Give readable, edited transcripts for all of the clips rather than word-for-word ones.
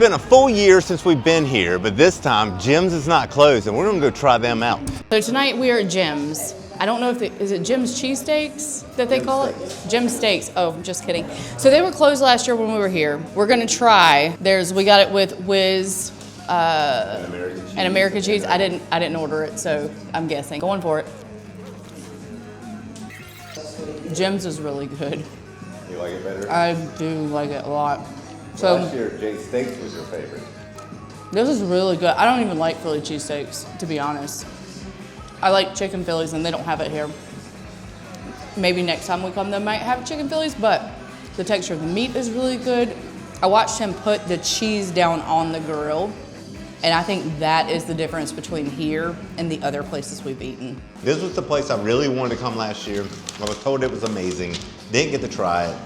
Been a full year since we've been here, but this time Jim's is not closed and we're gonna go try them out. So tonight we are at Jim's. I don't know if is it Jim's Cheesesteaks that they call it? Jim's Steaks. Oh, just kidding. So they were closed last year when we were here. We're gonna try. We got it with Whiz and American cheese. I didn't order it, so I'm guessing. Going for it. Jim's is really good. You like it better? I do like it a lot. So last year, Cheesesteaks was your favorite. This is really good. I don't even like Philly cheesesteaks, to be honest. I like chicken Phillies, and they don't have it here. Maybe next time we come, they might have chicken Phillies, but the texture of the meat is really good. I watched him put the cheese down on the grill, and I think that is the difference between here and the other places we've eaten. This was the place I really wanted to come last year. I was told it was amazing. Didn't get to try it.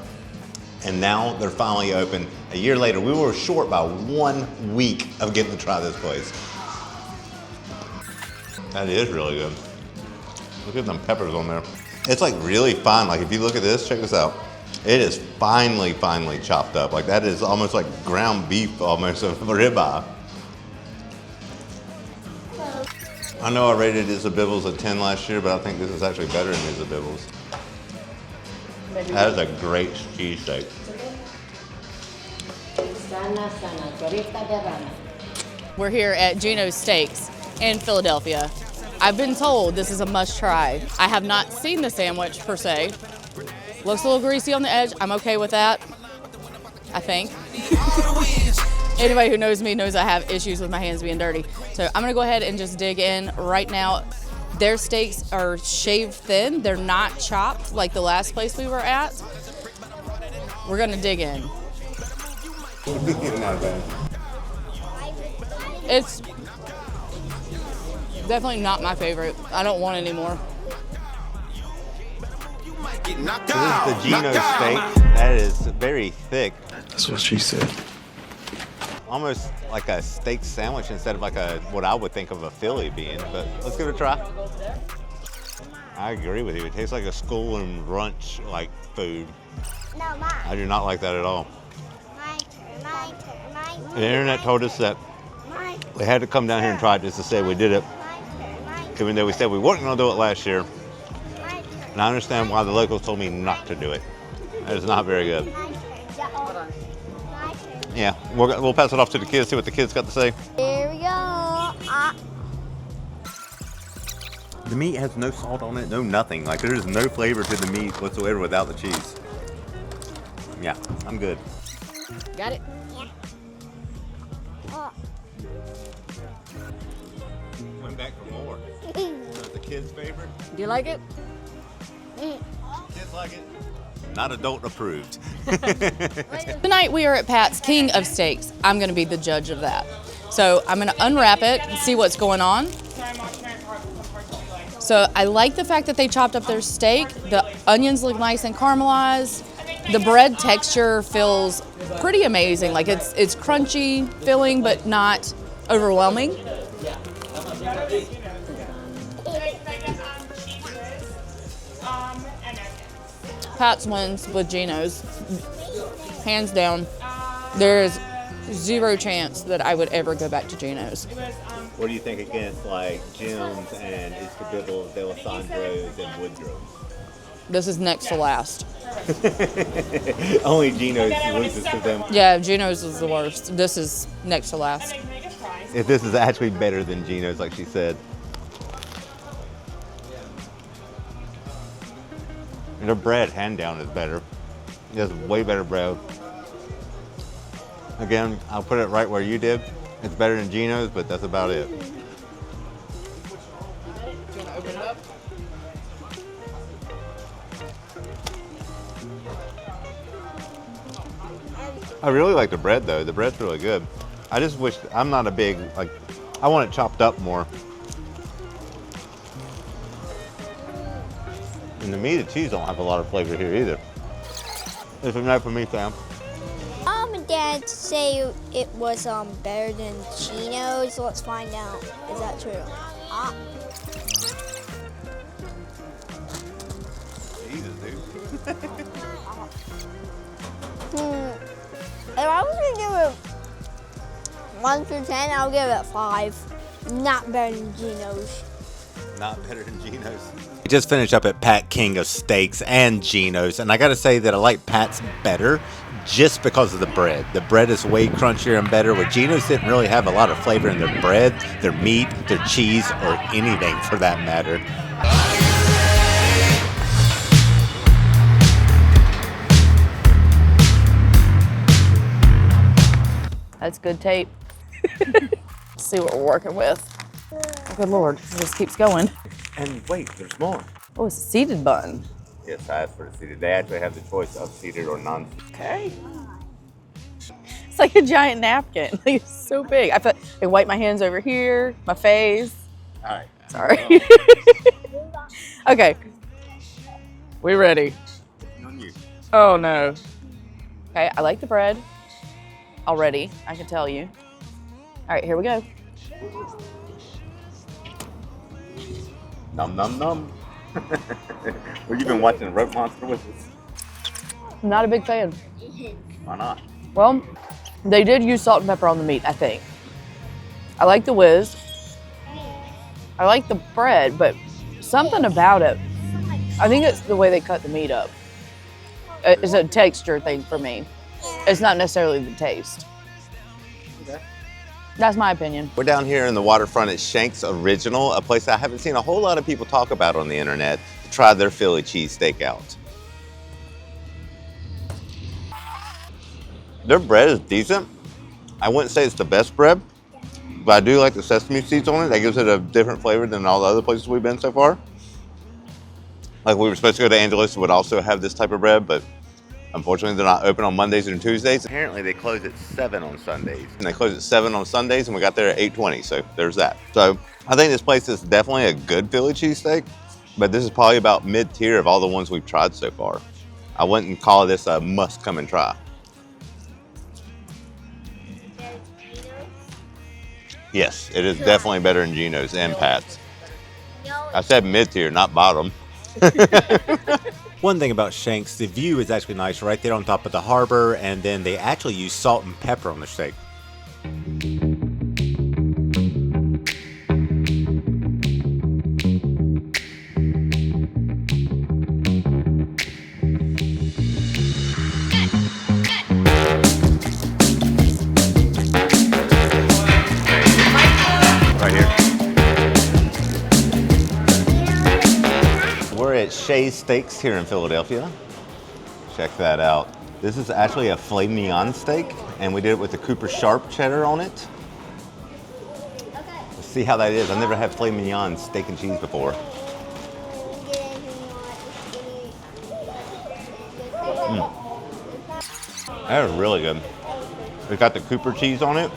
And now they're finally open. A year later, we were short by 1 week of getting to try this place. That is really good. Look at them peppers on there. It's like really fine. Like if you look at this, check this out. It is finely chopped up. Like that is almost like ground beef, almost of ribeye. I know I rated Isabella's a 10 last year, but I think this is actually better than Isabella's. That is a great cheesesteak. We're here at Geno's Steaks in Philadelphia. I've been told this is a must try. I have not seen the sandwich per se. Looks a little greasy on the edge. I'm okay with that, I think. Anybody who knows me knows I have issues with my hands being dirty. So I'm gonna go ahead and just dig in right now. Their steaks are shaved thin. They're not chopped like the last place we were at. We're gonna dig in. Not bad. It's definitely not my favorite. I don't want any more. This is the Geno steak. That is very thick. That's what she said. Almost like a steak sandwich instead of like what I would think of a Philly being, but let's give it a try. I agree with you. It tastes like a school and lunch like food. No, Mom. I do not like that at all. My turn. The internet told us that we had to come down here and try it just to say we did it, even though we said we weren't going to do it last year. And I understand why the locals told me not to do it. That is not very good. Yeah, we'll pass it off to the kids, see what the kids got to say. Here we go. The meat has no salt on it, no nothing. Like there is no flavor to the meat whatsoever without the cheese. Yeah, I'm good. Got it? Yeah. Went back for more. That's the kids' favorite. Do you like it? Kids like it. Not adult approved. Tonight we are at Pat's King of Steaks. I'm gonna be the judge of that. So I'm gonna unwrap it and see what's going on. So I like the fact that they chopped up their steak. The onions look nice and caramelized. The bread texture feels pretty amazing. Like it's crunchy, filling, but not overwhelming. Pat's wins with Geno's, hands down. There is zero chance that I would ever go back to Geno's. What do you think against like Jim's and Escobillo's, D'Alessandro's, and Woodrow's? This is next to last. Only Geno's loses to them. Yeah, Geno's is the worst. This is next to last. If this is actually better than Geno's, like she said. The bread, hand down, is better. It has way better bread. Again, I'll put it right where you did. It's better than Geno's, but that's about it. You want to open it up? I really like the bread though. The bread's really good. I just wish, I'm not a big, like, I want it chopped up more. And the meat and cheese don't have a lot of flavor here either. It's a no for me, Sam. Mom and Dad say it was better than Geno's. Let's find out. Is that true? Jesus, dude. If I was gonna give it 1 through 10, I'll give it 5. Not better than Geno's. Not better than Geno's. We just finished up at Pat King of Steaks and Geno's, and I gotta say that I like Pat's better just because of the bread. The bread is way crunchier and better, where Geno's didn't really have a lot of flavor in their bread, their meat, their cheese, or anything for that matter. That's good tape. Let's see what we're working with. Oh, good Lord, it just keeps going. And wait, there's more. Oh, it's a seeded bun. Yes, I asked for it seated. They actually have the choice of seated or non-seated. Okay. It's like a giant napkin. Like, it's so big. I feel like I wipe my hands over here, my face. All right. Sorry. Okay. We ready? On you. Oh no. Okay, I like the bread already, I can tell you. All right, here we go. Num num num. Well, you've been watching Rope Monster with us. I'm not a big fan. Why not? Well, they did use salt and pepper on the meat, I think. I like the whiz. I like the bread, but something about it, I think it's the way they cut the meat up. It's a texture thing for me. It's not necessarily the taste. Okay. That's my opinion. We're down here in the waterfront at Shank's Original, a place I haven't seen a whole lot of people talk about on the internet to try their Philly cheesesteak out. Their bread is decent. I wouldn't say it's the best bread, but I do like the sesame seeds on it. That gives it a different flavor than all the other places we've been so far. Like, we were supposed to go to Angelo, so would also have this type of bread, but unfortunately they're not open on Mondays and Tuesdays. Apparently they close at 7 on Sundays. And they close at 7 on Sundays, and we got there at 8:20, so there's that. So I think this place is definitely a good Philly cheesesteak, but this is probably about mid-tier of all the ones we've tried so far. I wouldn't call this a must come and try. Yes, it is definitely better than Geno's and Pat's. I said mid-tier, not bottom. One thing about Shank's, the view is actually nice right there on top of the harbor, and then they actually use salt and pepper on the steak. At Cheesesteaks here in Philadelphia. Check that out. This is actually a filet mignon steak, and we did it with the Cooper Sharp cheddar on it. Let's see how that is. I've never had filet mignon steak and cheese before. That is really good. It's got the Cooper cheese on it.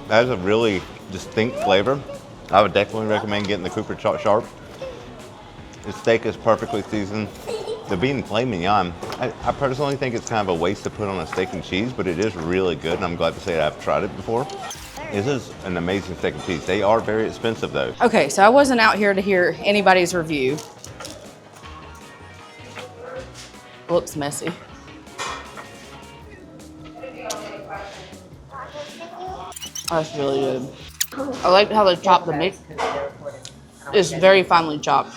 That is a really distinct flavor. I would definitely recommend getting the Cooper Sharp. The steak is perfectly seasoned. The bean filet mignon, I personally think it's kind of a waste to put on a steak and cheese, but it is really good, and I'm glad to say that I've tried it before. This is an amazing steak and cheese. They are very expensive though. Okay, so I wasn't out here to hear anybody's review. Looks messy. That's really good. I like how they chop the meat. It's very finely chopped.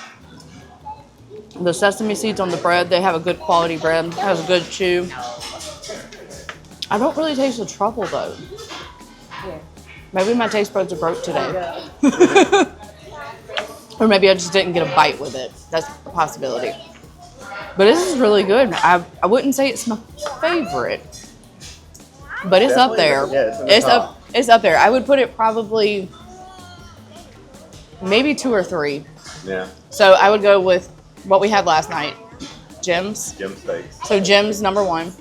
The sesame seeds on the bread, they have a good quality bread. It has a good chew. I don't really taste the truffle though. Maybe my taste buds are broke today. Or maybe I just didn't get a bite with it. That's a possibility. But this is really good. I wouldn't say it's my favorite, but it's up there. Yeah, it's up there. I would put it probably maybe 2 or 3. Yeah. So I would go with what we had last night, Jim's. Jim steaks. So Jim's number 1.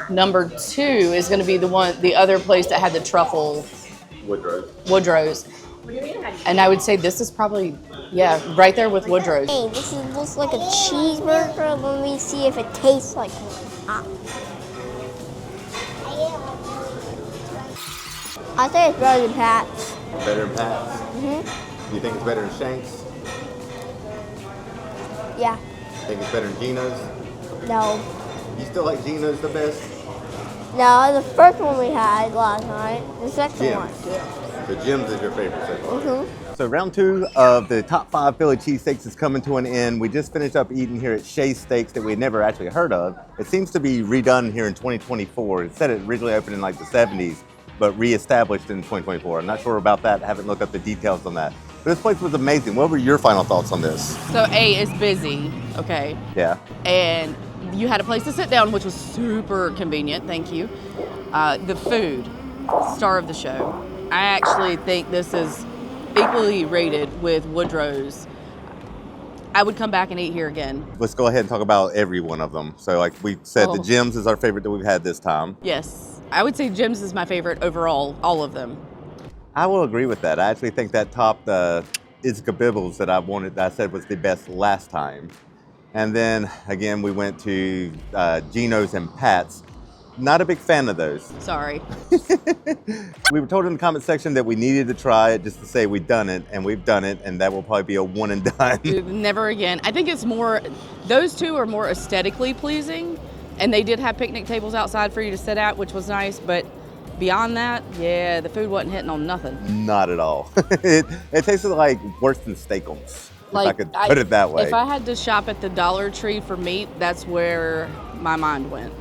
Number 2 is going to be the other place that had the truffle. Woodrow's. And I would say this is probably, yeah, right there with Woodrow's. Hey, this looks like a cheeseburger. Let me see if it tastes like one. I think it's better than Pat's. Better than Pat's? Mm-hmm. You think it's better than Shank's? Yeah. Think it's better than Geno's? No. You still like Geno's the best? No, the first one we had last night. The second one. The Jim's is your favorite so far. Mm-hmm. So round 2 of the top 5 Philly cheesesteaks is coming to an end. We just finished up eating here at Shay Steaks that we had never actually heard of. It seems to be redone here in 2024. It said it originally opened in like the 70s, but reestablished in 2024. I'm not sure about that. I haven't looked up the details on that. But this place was amazing. What were your final thoughts on this? So A, it's busy, okay? Yeah. And you had a place to sit down, which was super convenient, thank you. The food, star of the show. I actually think this is equally rated with Woodrow's. I would come back and eat here again. Let's go ahead and talk about every one of them. So like we said, the Jim's is our favorite that we've had this time. Yes, I would say Jim's is my favorite overall, all of them. I will agree with that. I actually think that topped the Bibbles that I said was the best last time. And then again, we went to Geno's and Pat's. Not a big fan of those. Sorry. We were told in the comment section that we needed to try it just to say we've done it, and we've done it, and that will probably be a one and done. Never again. I think it's more, those two are more aesthetically pleasing, and they did have picnic tables outside for you to sit at, which was nice, but beyond that, yeah, the food wasn't hitting on nothing. Not at all. It tasted like worse than Steakums, if I could put it that way. If I had to shop at the Dollar Tree for meat, that's where my mind went.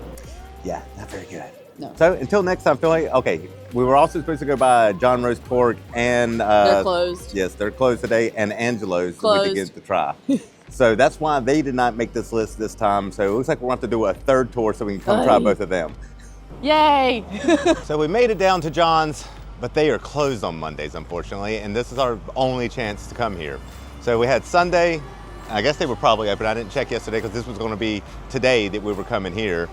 Yeah, not very good. No. So until next time, Philly. Okay, we were also supposed to go by John Roast Pork and They're closed. Yes, they're closed today, and Angelo's so we Closed. could get to try. So that's why they did not make this list this time. So it looks like we'll have to do a third tour so we can come try both of them. Yay! So we made it down to John's, but they are closed on Mondays, unfortunately, and this is our only chance to come here. So we had Sunday. I guess they were probably open. I didn't check yesterday because this was going to be today that we were coming here.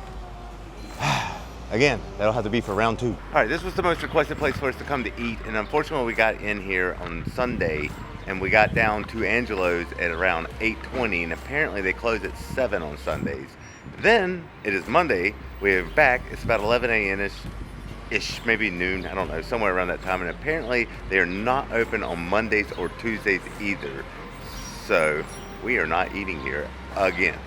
Again, that'll have to be for round 2. All right, this was the most requested place for us to come to eat, and unfortunately we got in here on Sunday, and we got down to Angelo's at around 8:20, and apparently they close at 7 on Sundays. Then, it is Monday, we're back, it's about 11 a.m.-ish, maybe noon, I don't know, somewhere around that time, and apparently they are not open on Mondays or Tuesdays either. So, we are not eating here again.